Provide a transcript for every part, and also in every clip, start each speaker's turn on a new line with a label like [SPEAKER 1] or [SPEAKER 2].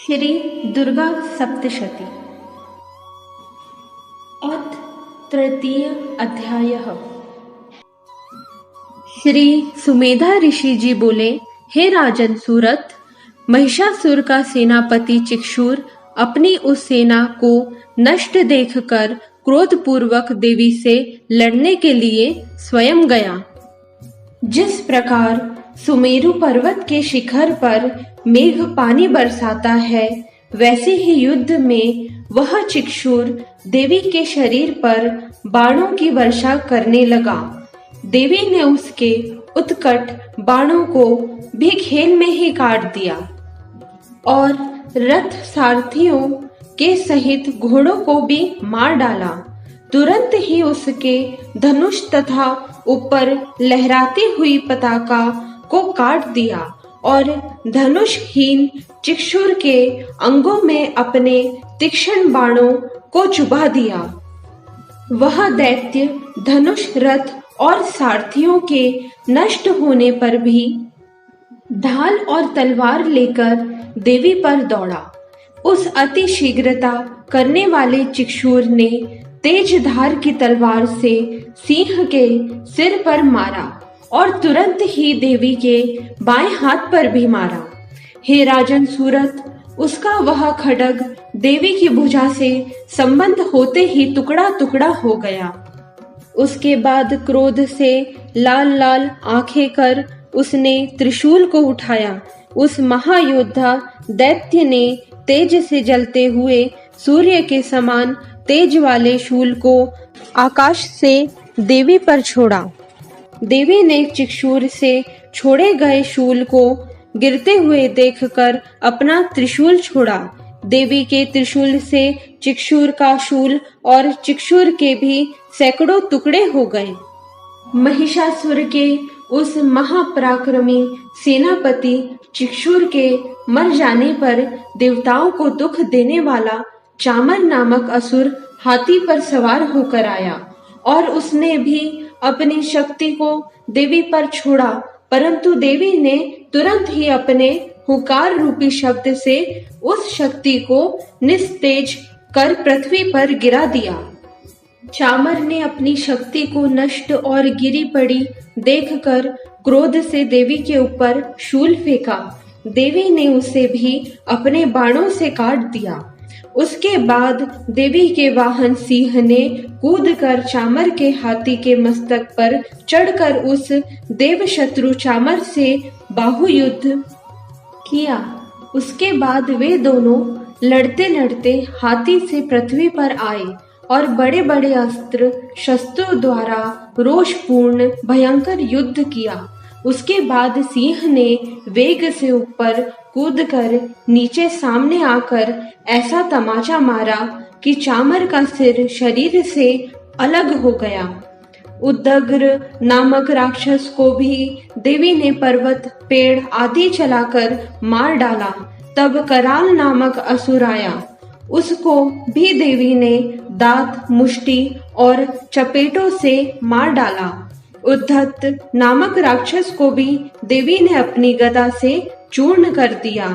[SPEAKER 1] श्री दुर्गा सप्तशती अथ तृतीय अध्याय। श्री सुमेधा ऋषि जी बोले, हे राजन सूरत, महिषासुर का सेनापति चिक्षुर अपनी उस सेना को नष्ट देखकर क्रोधपूर्वक देवी से लड़ने के लिए स्वयं गया। जिस प्रकार सुमेरु पर्वत के शिखर पर मेघ पानी बरसाता है, वैसे ही युद्ध में वह चिक्षुर देवी के शरीर पर बाणों की वर्षा करने लगा। देवी ने उसके उत्कट बाणों को भी खेल में ही काट दिया और रथ सारथियों के सहित घोड़ों को भी मार डाला। तुरंत ही उसके धनुष तथा ऊपर लहराती हुई पताका को काट दिया और धनुषहीन चिक्षुर के अंगों में अपने तीक्ष्ण बाणों को चुभा दिया। वह दैत्य धनुष रथ और सारथियों के नष्ट होने पर भी ढाल और तलवार लेकर देवी पर दौड़ा। उस अति शीघ्रता करने वाले चिक्षुर ने तेज धार की तलवार से सिंह के सिर पर मारा और तुरंत ही देवी के बाएं हाथ पर भी मारा। हे राजन सूरत, उसका वह खड्ग देवी की भुजा से संबंध होते ही टुकड़ा टुकड़ा हो गया। उसके बाद क्रोध से लाल लाल आंखें कर उसने त्रिशूल को उठाया। उस महायोद्धा दैत्य ने तेज से जलते हुए सूर्य के समान तेज वाले शूल को आकाश से देवी पर छोड़ा। देवी ने चिक्षुर से छोड़े गए शूल को गिरते हुए देखकर अपना त्रिशूल छोड़ा। देवी के त्रिशूल से चिक्षुर का शूल और चिक्षुर के भी सैकड़ों टुकड़े हो गए। महिषासुर के उस महापराक्रमी सेनापति चिक्षुर के मर जाने पर देवताओं को दुख देने वाला चामर नामक असुर हाथी पर सवार होकर आया और उसने भी अपनी शक्ति को देवी पर छोड़ा, परंतु देवी ने तुरंत ही अपने हुकार रूपी शब्द से उस शक्ति को निस्तेज कर पृथ्वी पर गिरा दिया। चामर ने अपनी शक्ति को नष्ट और गिरी पड़ी देखकर क्रोध से देवी के ऊपर शूल फेंका। देवी ने उसे भी अपने बाणों से काट दिया। उसके बाद देवी के वाहन सिंह ने कूदकर चामर के हाथी के मस्तक पर चढ़कर उस देव शत्रु चामर से बाहुयुद्ध किया। उसके बाद वे दोनों लड़ते लड़ते हाथी से पृथ्वी पर आए और बड़े बड़े अस्त्र शस्त्रों द्वारा रोषपूर्ण भयंकर युद्ध किया। उसके बाद सिंह ने वेग से ऊपर कूदकर नीचे सामने आकर ऐसा तमाचा मारा कि चामर का सिर शरीर से अलग हो गया। उदग्र नामक राक्षस को भी देवी ने पर्वत पेड़ आदि चलाकर मार डाला। तब कराल नामक असुर आया, उसको भी देवी ने दांत मुष्टि और चपेटों से मार डाला। उद्धत नामक राक्षस को भी देवी ने अपनी गदा से चूर्ण कर दिया।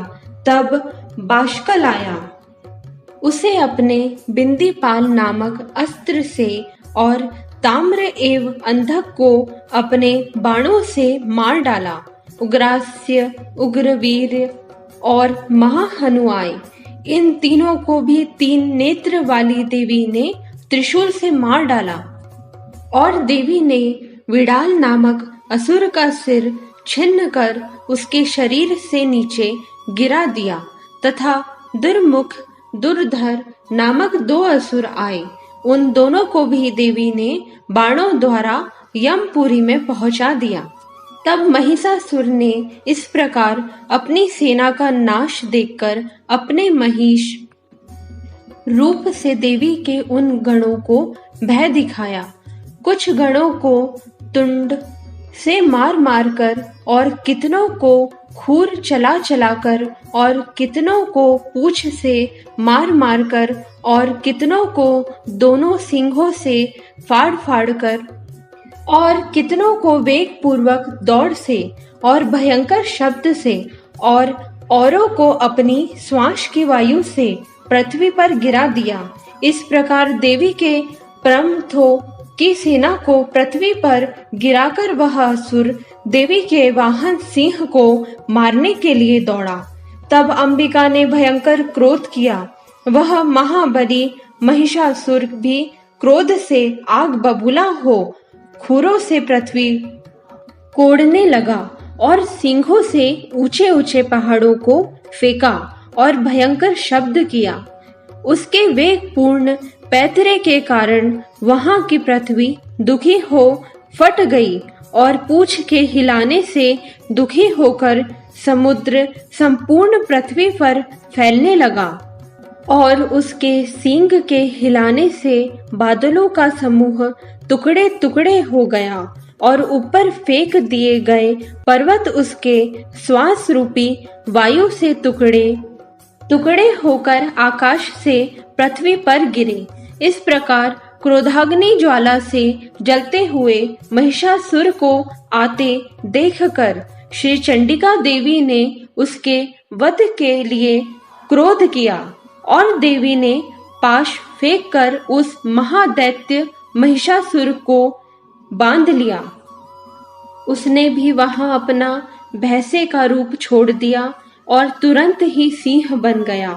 [SPEAKER 1] तब बाष्कल आया, उसे अपने बिंदीपाल नामक अस्त्र से और ताम्र एवं अंधक को अपने बाणों से मार डाला। उग्रास्य, उग्रवीर और महाहनु आए। इन तीनों को भी 3 नेत्र वाली देवी ने त्रिशूल से मार डाला और देवी ने विडाल नामक असुर का सिर छिन्न कर उसके शरीर से नीचे गिरा दिया तथा दुर्मुख दुर्धर नामक 2 असुर आए। उन दोनों को भी देवी ने बाणों द्वारा यमपुरी में पहुंचा दिया। तब महिषासुर ने इस प्रकार अपनी सेना का नाश देखकर अपने महिष रूप से देवी के उन गणों को भय दिखाया। कुछ गणों को तुंड से मार मार कर और कितनों को खूर चला चला कर और कितनों को पूंछ से मार मार कर और कितनों को दोनों सिंघों से फाड़ फाड़ कर और कितनों को वेग पूर्वक दौड़ से और भयंकर शब्द से और औरों को अपनी श्वास की वायु से पृथ्वी पर गिरा दिया। इस प्रकार देवी के प्रमथों की सेना को पृथ्वी पर गिराकर वह असुर देवी के वाहन सिंह को मारने के लिए दौड़ा। तब अंबिका ने भयंकर क्रोध किया। वह महाबली महिषासुर भी क्रोध से आग बबूला हो खुरों से पृथ्वी कोड़ने लगा और सिंहों से ऊंचे ऊंचे पहाड़ों को फेंका और भयंकर शब्द किया। उसके वेगपूर्ण पैतरे के कारण वहां की पृथ्वी दुखी हो फट गई और पूंछ के हिलाने से दुखी होकर समुद्र संपूर्ण पृथ्वी पर फैलने लगा और उसके सींग के हिलाने से बादलों का समूह टुकड़े टुकड़े हो गया और ऊपर फेंक दिए गए पर्वत उसके श्वास रूपी वायु से टुकड़े टुकड़े होकर आकाश से पृथ्वी पर गिरे। इस प्रकार क्रोधाग्नि ज्वाला से जलते हुए महिषासुर को आते देखकर श्री चंडिका देवी ने उसके वध के लिए क्रोध किया और देवी ने पाश फेंककर उस महादैत्य महिषासुर को बांध लिया। उसने भी वहां अपना भैंसे का रूप छोड़ दिया और तुरंत ही सिंह बन गया।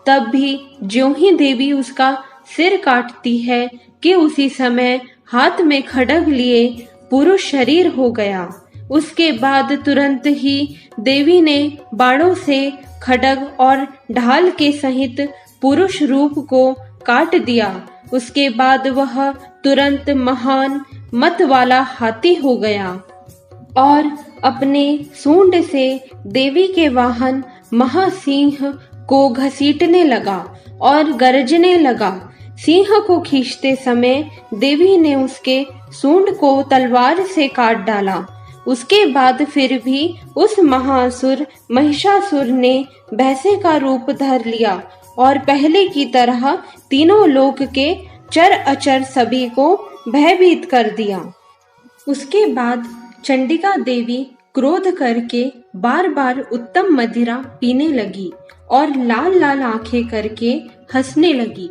[SPEAKER 1] तब भी ज्यों ही देवी उसका सिर काटती है कि उसी समय हाथ में खड्ग लिए पुरुष शरीर हो गया। उसके बाद तुरंत ही देवी ने बाणों से खड्ग और ढाल के सहित पुरुष रूप को काट दिया। उसके बाद वह तुरंत महान मत वाला हाथी हो गया और अपने सूंड से देवी के वाहन महासिंह को घसीटने लगा और गरजने लगा। सिंह को खींचते समय देवी ने उसके सूंड को तलवार से काट डाला। उसके बाद फिर भी उस महासुर महिषासुर ने भैंसे का रूप धर लिया और पहले की तरह तीनों लोक के चर अचर सभी को भयभीत कर दिया। उसके बाद चंडिका देवी क्रोध करके बार बार उत्तम मदिरा पीने लगी और लाल लाल आंखें करके हंसने लगी।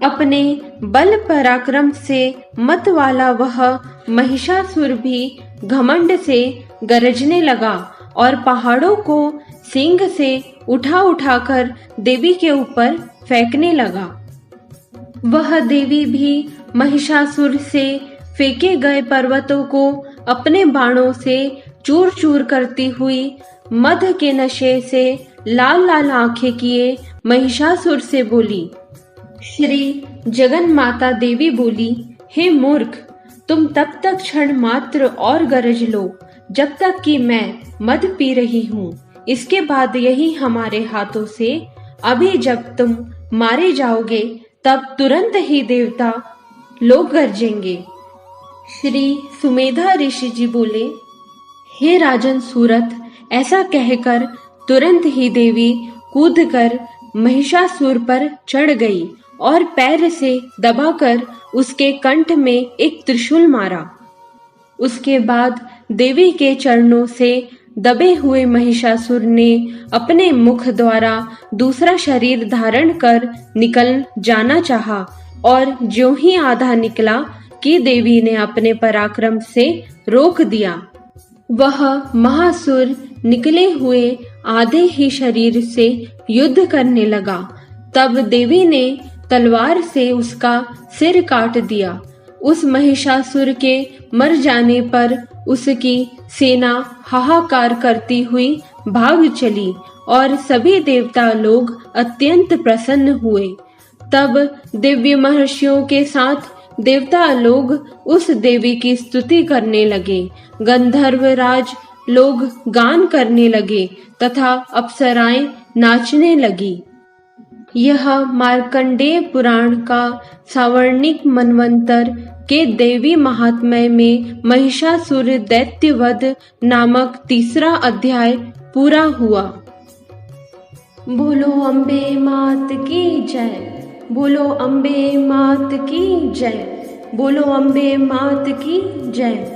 [SPEAKER 1] अपने बल पराक्रम से मत वाला वह महिषासुर भी घमंड से गरजने लगा और पहाड़ों को सींग से उठा उठाकर देवी के ऊपर फेंकने लगा। वह देवी भी महिषासुर से फेंके गए पर्वतों को अपने बाणों से चूर चूर करती हुई मद के नशे से लाल लाल आंखें किए महिषासुर से बोली। श्री जगन माता देवी बोली, हे मूर्ख, तुम तब तक क्षण मात्र और गरज लो जब तक कि मैं मद पी रही हूँ। इसके बाद यही हमारे हाथों से अभी जब तुम मारे जाओगे तब तुरंत ही देवता लोग गरजेंगे। श्री सुमेधा ऋषि जी बोले, हे राजन सूरत, ऐसा कहकर तुरंत ही देवी कूदकर महिषासुर पर चढ़ गई और पैर से दबाकर उसके कंठ में एक त्रिशूल मारा। उसके बाद देवी के चरणों से दबे हुए महिषासुर ने अपने मुख द्वारा दूसरा शरीर धारण कर निकल जाना चाहा और ज्यों ही आधा निकला कि देवी ने अपने पराक्रम से रोक दिया। वह महासुर निकले हुए आधे ही शरीर से युद्ध करने लगा। तब देवी ने तलवार से उसका सिर काट दिया। उस महिषासुर के मर जाने पर उसकी सेना हाहाकार करती हुई भाग चली और सभी देवता लोग अत्यंत प्रसन्न हुए। तब दिव्य महर्षियों के साथ देवता लोग उस देवी की स्तुति करने लगे। गंधर्व राज लोग गान करने लगे तथा अप्सराएं नाचने लगी। यह मार्कंडेय पुराण का सावर्णिक मनवंतर के देवी महात्म्य में महिषासुर दैत्यवध नामक तीसरा अध्याय पूरा हुआ। बोलो अम्बे मात की जय। बोलो अम्बे मात की जय। बोलो अम्बे मात की जय।